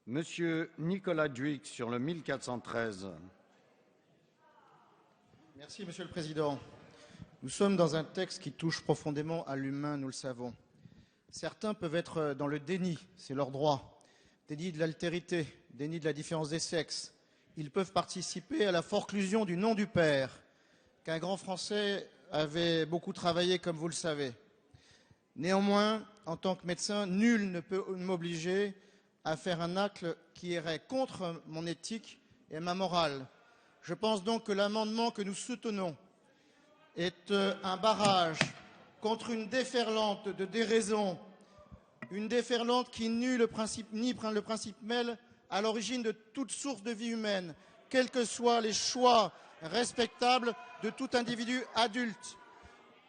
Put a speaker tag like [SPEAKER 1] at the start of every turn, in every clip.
[SPEAKER 1] Monsieur Nicolas Dhuicq sur le 1413.
[SPEAKER 2] Merci, Monsieur le Président. Nous sommes dans un texte qui touche profondément à l'humain, nous le savons. Certains peuvent être dans le déni, c'est leur droit. Déni de l'altérité, déni de la différence des sexes. Ils peuvent participer à la forclusion du nom du père, qu'un grand Français avait beaucoup travaillé, comme vous le savez. Néanmoins, en tant que médecin, nul ne peut m'obliger à faire un acte qui irait contre mon éthique et ma morale. Je pense donc que l'amendement que nous soutenons est un barrage contre une déferlante de déraison, une déferlante qui nie le principe même à l'origine de toute source de vie humaine, quels que soient les choix respectables de tout individu adulte.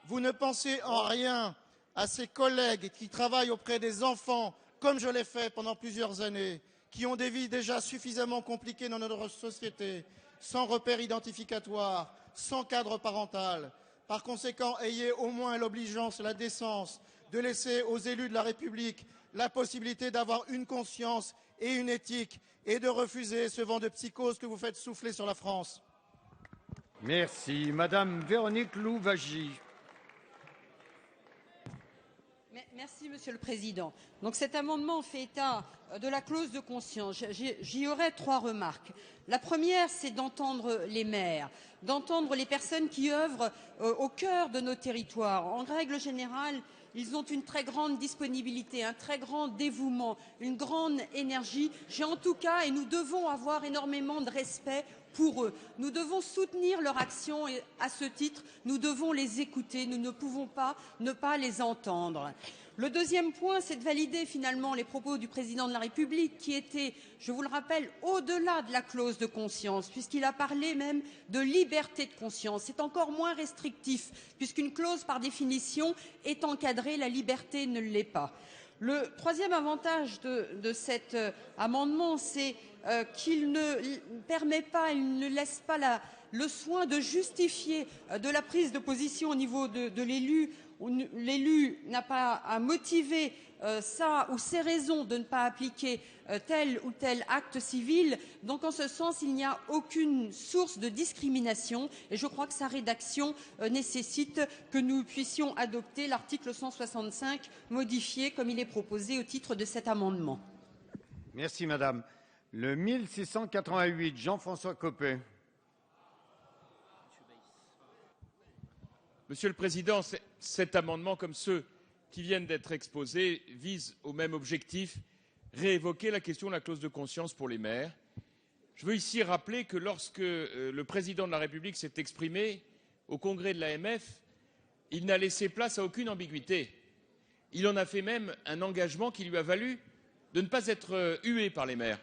[SPEAKER 2] Vous ne pensez en rien à ces collègues qui travaillent auprès des enfants, comme je l'ai fait pendant plusieurs années, qui ont des vies déjà suffisamment compliquées dans notre société, sans repères identificatoires, sans cadre parental. Par conséquent, ayez au moins l'obligeance, la décence de laisser aux élus de la République la possibilité d'avoir une conscience et une éthique et de refuser ce vent de psychose que vous faites souffler sur la France.
[SPEAKER 1] Merci. Madame Véronique Louwagie.
[SPEAKER 3] Merci, Monsieur le Président. Donc cet amendement fait état de la clause de conscience. J'y aurais 3 remarques. La première, c'est d'entendre les maires, d'entendre les personnes qui œuvrent au cœur de nos territoires. En règle générale, ils ont une très grande disponibilité, un très grand dévouement, une grande énergie. J'ai en tout cas, et nous devons avoir énormément de respect pour eux. Nous devons soutenir leur action et à ce titre, nous devons les écouter. Nous ne pouvons pas ne pas les entendre. Le deuxième point, c'est de valider finalement les propos du Président de la République qui étaient, je vous le rappelle, au-delà de la clause de conscience, puisqu'il a parlé même de liberté de conscience. C'est encore moins restrictif, puisqu'une clause, par définition, est encadrée, la liberté ne l'est pas. Le troisième avantage de cet amendement, c'est qu'il ne permet pas, il ne laisse pas le soin de justifier de la prise de position au niveau de l'élu. L'élu n'a pas à motiver ça ou ses raisons de ne pas appliquer tel ou tel acte civil. Donc en ce sens, il n'y a aucune source de discrimination et je crois que sa rédaction nécessite que nous puissions adopter l'article 165 modifié comme il est proposé au titre de cet amendement.
[SPEAKER 1] Merci Madame. Le 1688, Jean-François Copé.
[SPEAKER 4] Monsieur le Président, cet amendement, comme ceux qui viennent d'être exposés, vise au même objectif, réévoquer la question de la clause de conscience pour les maires. Je veux ici rappeler que lorsque le Président de la République s'est exprimé au congrès de l'AMF, il n'a laissé place à aucune ambiguïté. Il en a fait même un engagement qui lui a valu de ne pas être hué par les maires.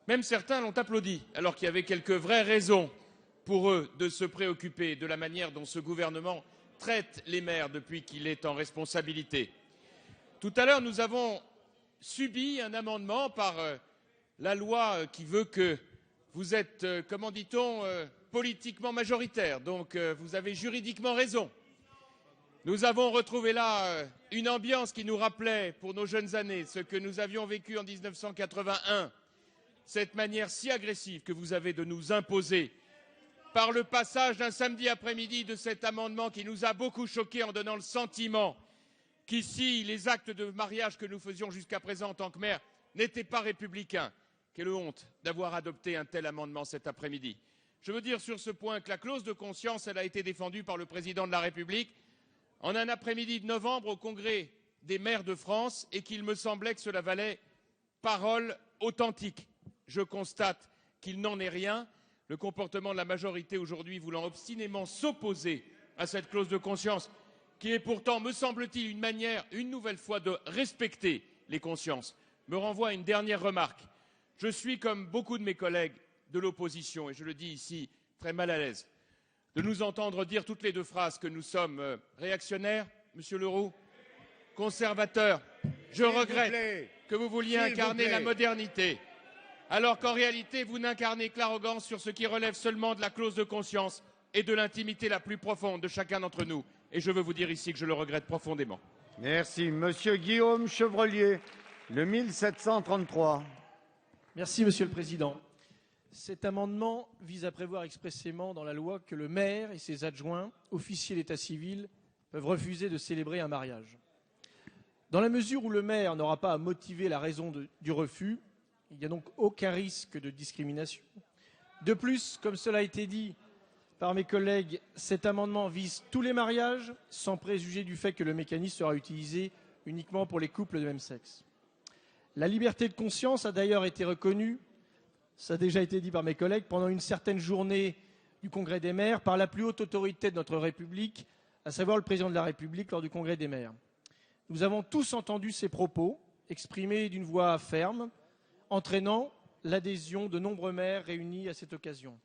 [SPEAKER 4] Même certains l'ont applaudi, alors qu'il y avait quelques vraies raisons pour eux de se préoccuper de la manière dont ce gouvernement traite les maires depuis qu'il est en responsabilité. Tout à l'heure, nous avons subi un amendement par la loi qui veut que vous êtes, comment dit-on, politiquement majoritaire, donc vous avez juridiquement raison. Nous avons retrouvé là une ambiance qui nous rappelait, pour nos jeunes années, ce que nous avions vécu en 1981, cette manière si agressive que vous avez de nous imposer par le passage d'un samedi après-midi de cet amendement qui nous a beaucoup choqués en donnant le sentiment qu'ici, les actes de mariage que nous faisions jusqu'à présent en tant que maire n'étaient pas républicains. Quelle honte d'avoir adopté un tel amendement cet après-midi. Je veux dire sur ce point que la clause de conscience, elle a été défendue par le Président de la République en un après-midi de novembre au Congrès des maires de France et qu'il me semblait que cela valait parole authentique. Je constate qu'il n'en est rien. Le comportement de la majorité aujourd'hui voulant obstinément s'opposer à cette clause de conscience, qui est pourtant, me semble-t-il, une manière, une nouvelle fois, de respecter les consciences, me renvoie à une dernière remarque. Je suis, comme beaucoup de mes collègues de l'opposition, et je le dis ici, très mal à l'aise, de nous entendre dire toutes les 2 phrases que nous sommes réactionnaires, Monsieur Leroux, conservateurs. Je regrette que vous vouliez incarner la modernité, alors qu'en réalité, vous n'incarnez que l'arrogance sur ce qui relève seulement de la clause de conscience et de l'intimité la plus profonde de chacun d'entre nous. Et je veux vous dire ici que je le regrette profondément.
[SPEAKER 1] Merci. Monsieur Guillaume Chevrollier, le 1733.
[SPEAKER 5] Merci, Monsieur le Président. Cet amendement vise à prévoir expressément dans la loi que le maire et ses adjoints, officiers d'état civil, peuvent refuser de célébrer un mariage. Dans la mesure où le maire n'aura pas à motiver la raison du refus, il n'y a donc aucun risque de discrimination. De plus, comme cela a été dit par mes collègues, cet amendement vise tous les mariages, sans préjuger du fait que le mécanisme sera utilisé uniquement pour les couples de même sexe. La liberté de conscience a d'ailleurs été reconnue, ça a déjà été dit par mes collègues, pendant une certaine journée du Congrès des maires par la plus haute autorité de notre République, à savoir le président de la République lors du Congrès des maires. Nous avons tous entendu ces propos exprimés d'une voix ferme, entraînant l'adhésion de nombreux maires réunis à cette occasion.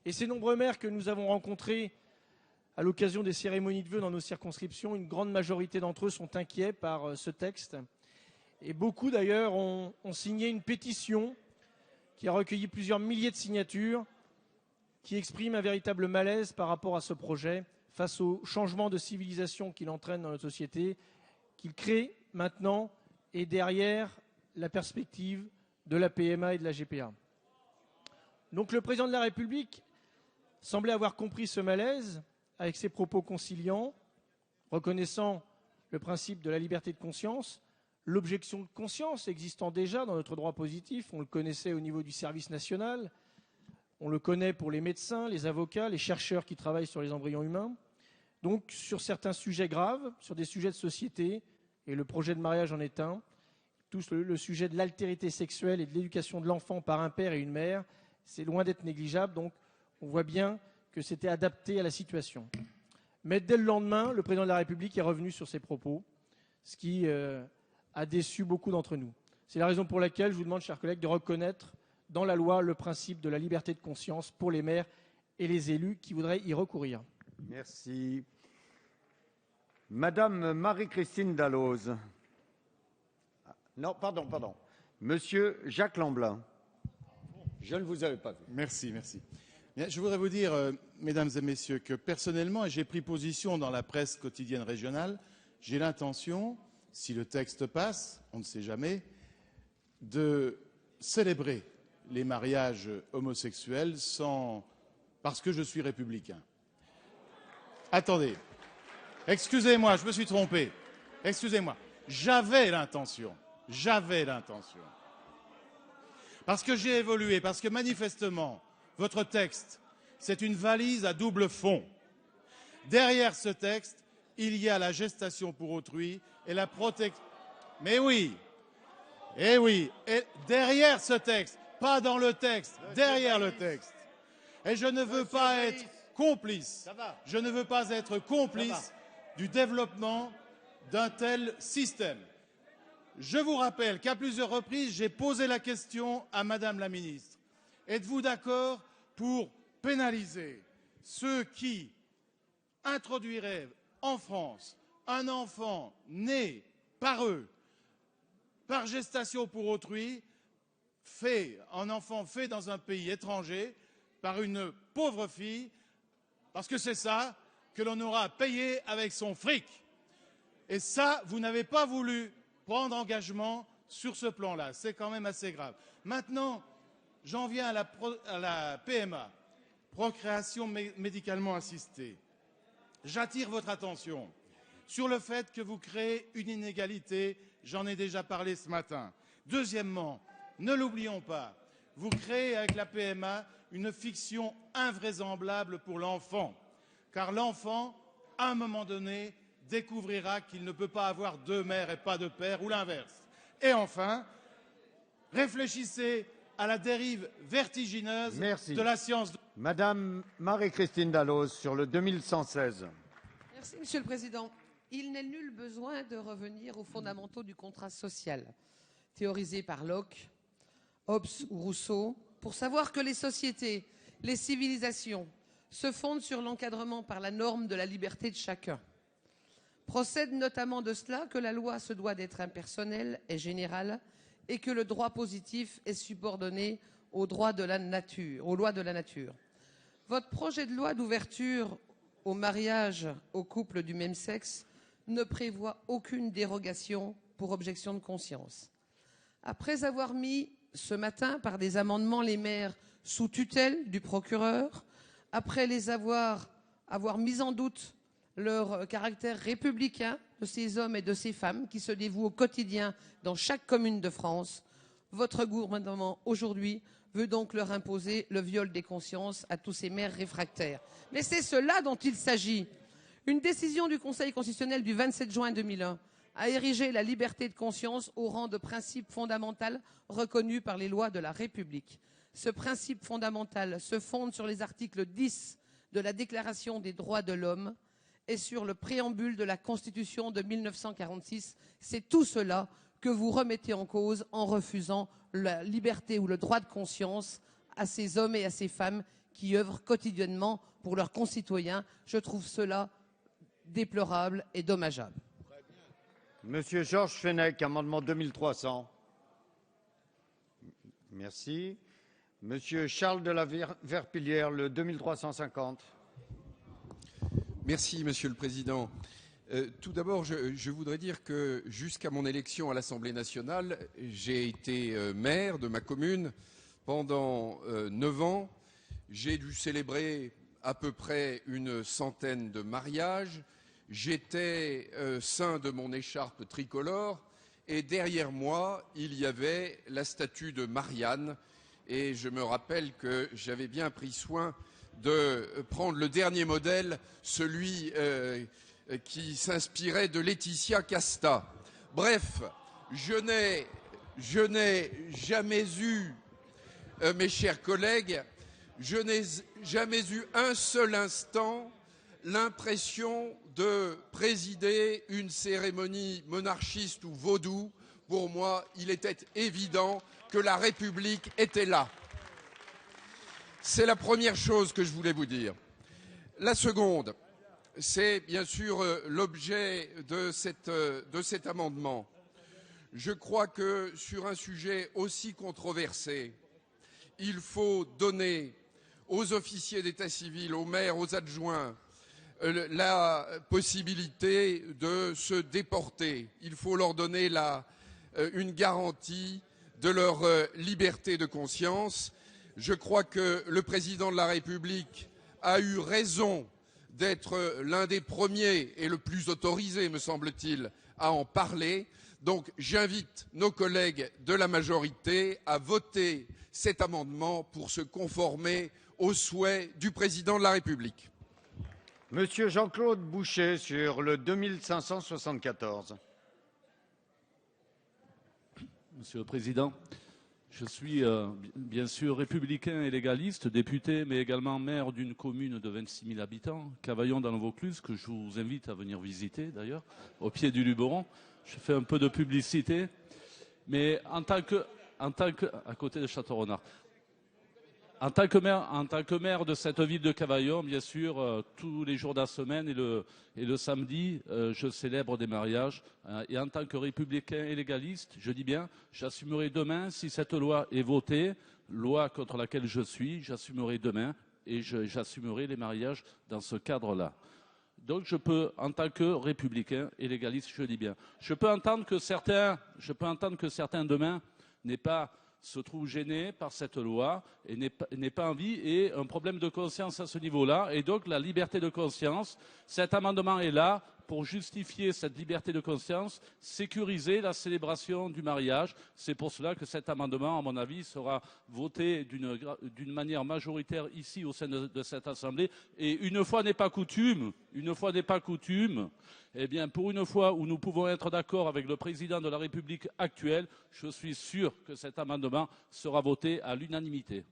[SPEAKER 5] Et ces nombreux maires que nous avons rencontrés à l'occasion des cérémonies de vœux dans nos circonscriptions, une grande majorité d'entre eux sont inquiets par ce texte. Et beaucoup d'ailleurs ont signé une pétition qui a recueilli plusieurs milliers de signatures, qui exprime un véritable malaise par rapport à ce projet, face au changement de civilisation qu'il entraîne dans notre société, qu'il crée maintenant et derrière la perspective de la PMA et de la GPA. Donc le président de la République semblait avoir compris ce malaise avec ses propos conciliants, reconnaissant le principe de la liberté de conscience, l'objection de conscience existant déjà dans notre droit positif, on le connaissait au niveau du service national, on le connaît pour les médecins, les avocats, les chercheurs qui travaillent sur les embryons humains. Donc sur certains sujets graves, sur des sujets de société, et le projet de mariage en est un, le sujet de l'altérité sexuelle et de l'éducation de l'enfant par un père et une mère, c'est loin d'être négligeable, donc on voit bien que c'était adapté à la situation. Mais dès le lendemain, le président de la République est revenu sur ses propos, ce qui a déçu beaucoup d'entre nous. C'est la raison pour laquelle je vous demande, chers collègues, de reconnaître dans la loi le principe de la liberté de conscience pour les maires et les élus qui voudraient y recourir.
[SPEAKER 1] Merci. Madame Marie-Christine Dalloz. Non, pardon. Monsieur Jacques Lamblin. Je ne vous avais pas vu.
[SPEAKER 6] Merci. Bien, je voudrais vous dire, mesdames et messieurs, que personnellement, et j'ai pris position dans la presse quotidienne régionale, j'ai l'intention, si le texte passe, on ne sait jamais, de célébrer les mariages homosexuels parce que je suis républicain. Attendez. Excusez-moi, je me suis trompé. Excusez-moi. J'avais l'intention. Parce que j'ai évolué, parce que manifestement, votre texte, c'est une valise à double fond. Derrière ce texte, il y a la gestation pour autrui et la protection. Mais oui. Et derrière ce texte, pas dans le texte, derrière le texte. Et je ne veux pas être complice. Je ne veux pas être complice du développement d'un tel système. Je vous rappelle qu'à plusieurs reprises, j'ai posé la question à Madame la ministre. Êtes-vous d'accord pour pénaliser ceux qui introduiraient en France un enfant né par eux, par gestation pour autrui, un enfant fait dans un pays étranger, par une pauvre fille, parce que c'est ça que l'on aura payé avec son fric. Et ça, vous n'avez pas voulu prendre engagement sur ce plan-là. C'est quand même assez grave. Maintenant, j'en viens à la PMA, procréation médicalement assistée. J'attire votre attention sur le fait que vous créez une inégalité. J'en ai déjà parlé ce matin. Deuxièmement, ne l'oublions pas, vous créez avec la PMA une fiction invraisemblable pour l'enfant. Car l'enfant, à un moment donné, découvrira qu'il ne peut pas avoir deux mères et pas de père, ou l'inverse. Et enfin, réfléchissez à la dérive vertigineuse de la science.
[SPEAKER 1] Madame Marie-Christine Dalloz, sur le 2116.
[SPEAKER 7] Merci, Monsieur le Président. Il n'est nul besoin de revenir aux fondamentaux du contrat social, théorisés par Locke, Hobbes ou Rousseau, pour savoir que les sociétés, les civilisations, se fondent sur l'encadrement par la norme de la liberté de chacun. Procède notamment de cela que la loi se doit d'être impersonnelle et générale et que le droit positif est subordonné aux droits de la nature, aux lois de la nature. Votre projet de loi d'ouverture au mariage aux couples du même sexe ne prévoit aucune dérogation pour objection de conscience. Après avoir mis ce matin par des amendements les maires sous tutelle du procureur, après les avoir mis en doute leur caractère républicain de ces hommes et de ces femmes qui se dévouent au quotidien dans chaque commune de France, votre gouvernement aujourd'hui veut donc leur imposer le viol des consciences à tous ces maires réfractaires. Mais c'est cela dont il s'agit. Une décision du Conseil constitutionnel du 27 juin 2001 a érigé la liberté de conscience au rang de principe fondamental reconnu par les lois de la République. Ce principe fondamental se fonde sur les articles 10 de la Déclaration des droits de l'homme et sur le préambule de la Constitution de 1946. C'est tout cela que vous remettez en cause en refusant la liberté ou le droit de conscience à ces hommes et à ces femmes qui œuvrent quotidiennement pour leurs concitoyens. Je trouve cela déplorable et dommageable.
[SPEAKER 1] Monsieur Georges Fenech, amendement 2300. Merci. Monsieur Charles de la Verpillière, le 2350.
[SPEAKER 8] Merci, Monsieur le Président. Tout d'abord, je voudrais dire que jusqu'à mon élection à l'Assemblée nationale, j'ai été maire de ma commune pendant 9 ans. J'ai dû célébrer à peu près une centaine de mariages. J'étais ceint de mon écharpe tricolore et derrière moi, il y avait la statue de Marianne. Et je me rappelle que j'avais bien pris soin de prendre le dernier modèle, celui qui s'inspirait de Laetitia Casta. Bref, je n'ai jamais eu, mes chers collègues, je n'ai jamais eu un seul instant l'impression de présider une cérémonie monarchiste ou vaudou. Pour moi, il était évident que la République était là. C'est la première chose que je voulais vous dire. La seconde, c'est bien sûr l'objet de cet amendement. Je crois que sur un sujet aussi controversé, il faut donner aux officiers d'état civil, aux maires, aux adjoints, la possibilité de se déporter. Il faut leur donner une garantie de leur liberté de conscience. Je crois que le président de la République a eu raison d'être l'un des premiers et le plus autorisé, me semble-t-il, à en parler. Donc j'invite nos collègues de la majorité à voter cet amendement pour se conformer aux souhaits du président de la République.
[SPEAKER 1] Monsieur Jean-Claude Boucher sur le 2574.
[SPEAKER 9] Monsieur le Président, je suis bien sûr républicain et légaliste, député, mais également maire d'une commune de 26 000 habitants, Cavaillon dans le Vaucluse, que je vous invite à venir visiter d'ailleurs, au pied du Luberon. Je fais un peu de publicité, mais en tant que à côté de Château-Renard. En tant que maire de cette ville de Cavaillon, bien sûr, tous les jours de la semaine et le samedi, je célèbre des mariages. Et en tant que républicain et légaliste, je dis bien, j'assumerai demain, si cette loi est votée, loi contre laquelle je suis, j'assumerai demain et j'assumerai les mariages dans ce cadre-là. Donc je peux, en tant que républicain et légaliste, je dis bien, je peux entendre que certains demain n'aient pas se trouvent gênés par cette loi et n'aient pas envie et un problème de conscience à ce niveau-là. Et donc la liberté de conscience, cet amendement est là pour justifier cette liberté de conscience, sécuriser la célébration du mariage. C'est pour cela que cet amendement, à mon avis, sera voté d'une manière majoritaire ici au sein de cette Assemblée. Et une fois n'est pas coutume, eh bien, pour une fois où nous pouvons être d'accord avec le président de la République actuelle, je suis sûr que cet amendement sera voté à l'unanimité.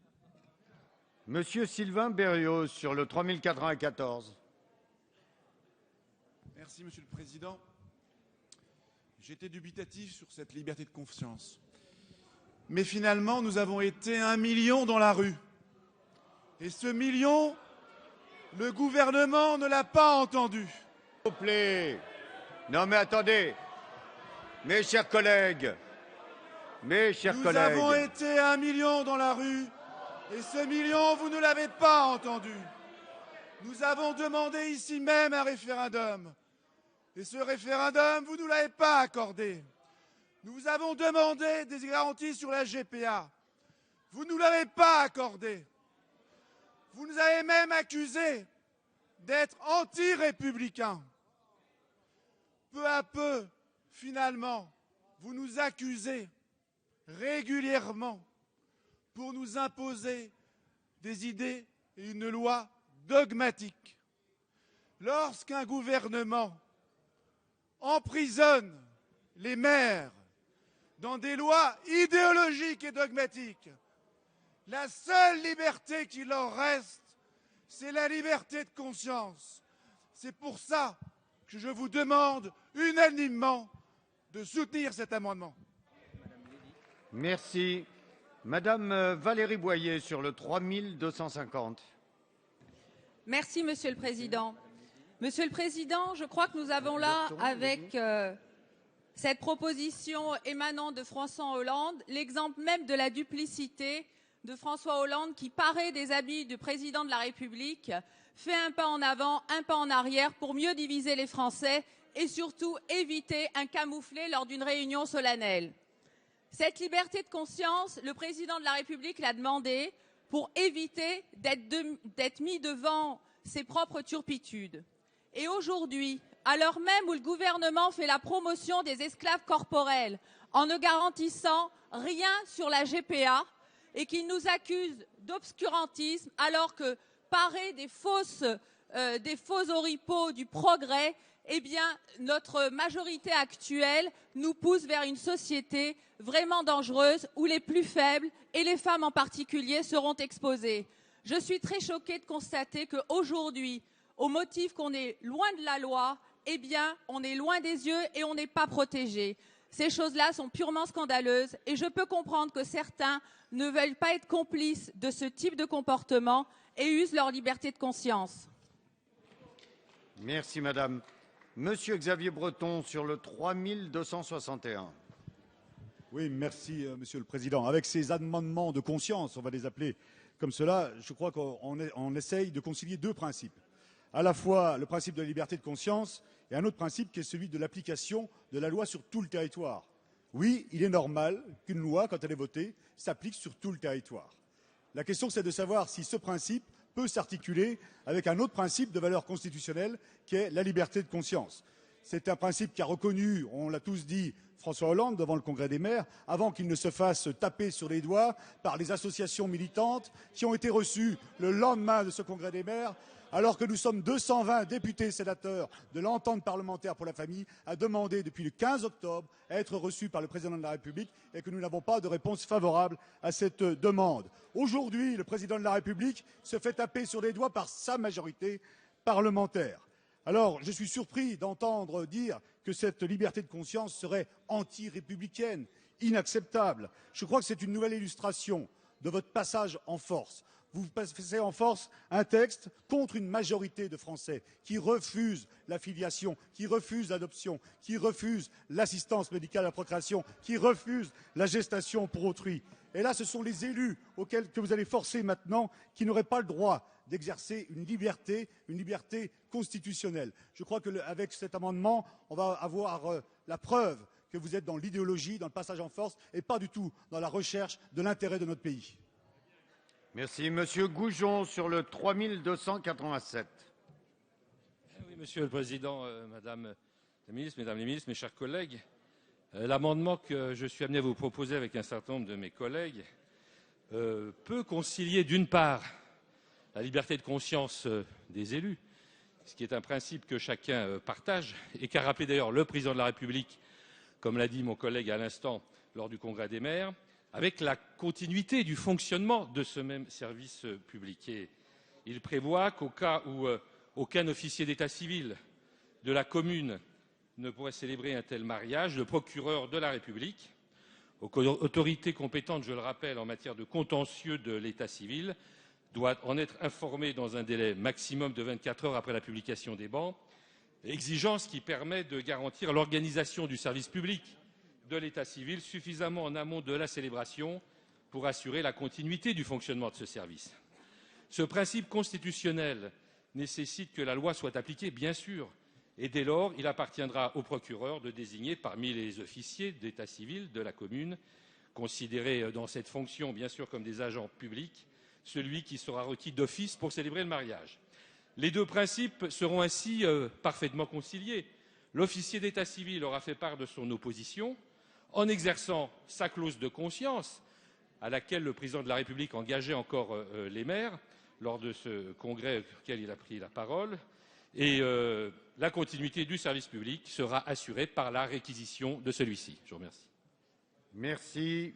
[SPEAKER 1] Monsieur Sylvain Berrios sur le 3094.
[SPEAKER 10] Merci, Monsieur le Président. J'étais dubitatif sur cette liberté de conscience. Mais finalement, nous avons été 1 million dans la rue. Et ce million, le gouvernement ne l'a pas entendu.
[SPEAKER 1] S'il vous plaît. Non mais attendez. Mes chers collègues.
[SPEAKER 10] Nous avons été 1 million dans la rue. Et ce million, vous ne l'avez pas entendu. Nous avons demandé ici même un référendum. Et ce référendum, vous ne nous l'avez pas accordé. Nous vous avons demandé des garanties sur la GPA. Vous ne nous l'avez pas accordé. Vous nous avez même accusés d'être anti-républicains. Peu à peu, finalement, vous nous accusez régulièrement pour nous imposer des idées et une loi dogmatique. Lorsqu'un gouvernement emprisonne les maires dans des lois idéologiques et dogmatiques, la seule liberté qui leur reste, c'est la liberté de conscience. C'est pour ça que je vous demande unanimement de soutenir cet amendement.
[SPEAKER 1] Merci. Madame Valérie Boyer sur le 3250.
[SPEAKER 11] Merci, Monsieur le Président. Monsieur le Président, je crois que nous avons là, avec cette proposition émanant de François Hollande, l'exemple même de la duplicité de François Hollande qui, paré des habits du Président de la République, fait un pas en avant, un pas en arrière pour mieux diviser les Français et surtout éviter un camouflet lors d'une réunion solennelle. Cette liberté de conscience, le Président de la République l'a demandé pour éviter d'être mis devant ses propres turpitudes. Et aujourd'hui, à l'heure même où le gouvernement fait la promotion des esclaves corporels en ne garantissant rien sur la GPA et qu'il nous accuse d'obscurantisme alors que paré des faux oripeaux du progrès, eh bien, notre majorité actuelle nous pousse vers une société vraiment dangereuse où les plus faibles, et les femmes en particulier, seront exposées. Je suis très choquée de constater qu'aujourd'hui, au motif qu'on est loin de la loi, eh bien, on est loin des yeux et on n'est pas protégé. Ces choses-là sont purement scandaleuses et je peux comprendre que certains ne veulent pas être complices de ce type de comportement et usent leur liberté de conscience.
[SPEAKER 1] Merci, madame. Monsieur Xavier Breton sur le 3261.
[SPEAKER 12] Oui, merci, Monsieur le Président. Avec ces amendements de conscience, on va les appeler comme cela, je crois qu'on essaye de concilier deux principes. À la fois le principe de la liberté de conscience et un autre principe qui est celui de l'application de la loi sur tout le territoire. Oui, il est normal qu'une loi, quand elle est votée, s'applique sur tout le territoire. La question, c'est de savoir si ce principe peut s'articuler avec un autre principe de valeur constitutionnelle qui est la liberté de conscience. C'est un principe qu'a reconnu, on l'a tous dit, François Hollande devant le Congrès des maires, avant qu'il ne se fasse taper sur les doigts par les associations militantes qui ont été reçues le lendemain de ce Congrès des maires, alors que nous sommes 220 députés et sénateurs de l'entente parlementaire pour la famille à demander depuis le 15 octobre à être reçus par le Président de la République et que nous n'avons pas de réponse favorable à cette demande. Aujourd'hui, le Président de la République se fait taper sur les doigts par sa majorité parlementaire. Alors, je suis surpris d'entendre dire que cette liberté de conscience serait anti-républicaine, inacceptable. Je crois que c'est une nouvelle illustration de votre passage en force. Vous passez en force un texte contre une majorité de Français qui refusent la filiation, qui refusent l'adoption, qui refusent l'assistance médicale à la procréation, qui refusent la gestation pour autrui. Et là, ce sont les élus que vous allez forcer maintenant qui n'auraient pas le droit d'exercer une liberté constitutionnelle. Je crois qu'avec cet amendement, on va avoir la preuve que vous êtes dans l'idéologie, dans le passage en force, et pas du tout dans la recherche de l'intérêt de notre pays.
[SPEAKER 1] Merci. Monsieur Goujon sur le 3287.
[SPEAKER 13] Oui, Monsieur le Président, Madame la Ministre, Mesdames les Ministres, mes chers collègues, l'amendement que je suis amené à vous proposer avec un certain nombre de mes collègues peut concilier d'une part la liberté de conscience des élus, ce qui est un principe que chacun partage et qu'a rappelé d'ailleurs le Président de la République, comme l'a dit mon collègue à l'instant lors du Congrès des maires, avec la continuité du fonctionnement de ce même service public. Et il prévoit qu'au cas où aucun officier d'état civil de la commune ne pourrait célébrer un tel mariage, le procureur de la République, autorité compétente, je le rappelle, en matière de contentieux de l'état civil, doit en être informé dans un délai maximum de 24 heures après la publication des bans, exigence qui permet de garantir l'organisation du service public de l'état civil suffisamment en amont de la célébration pour assurer la continuité du fonctionnement de ce service. Ce principe constitutionnel nécessite que la loi soit appliquée, bien sûr, Et dès lors, il appartiendra au procureur de désigner parmi les officiers d'état civil de la commune, considérés dans cette fonction bien sûr comme des agents publics, celui qui sera requis d'office pour célébrer le mariage. Les deux principes seront ainsi parfaitement conciliés. L'officier d'état civil aura fait part de son opposition en exerçant sa clause de conscience à laquelle le président de la République engageait encore les maires lors de ce congrès auquel il a pris la parole. Et la continuité du service public sera assurée par la réquisition de celui-ci. Je vous remercie.
[SPEAKER 1] Merci.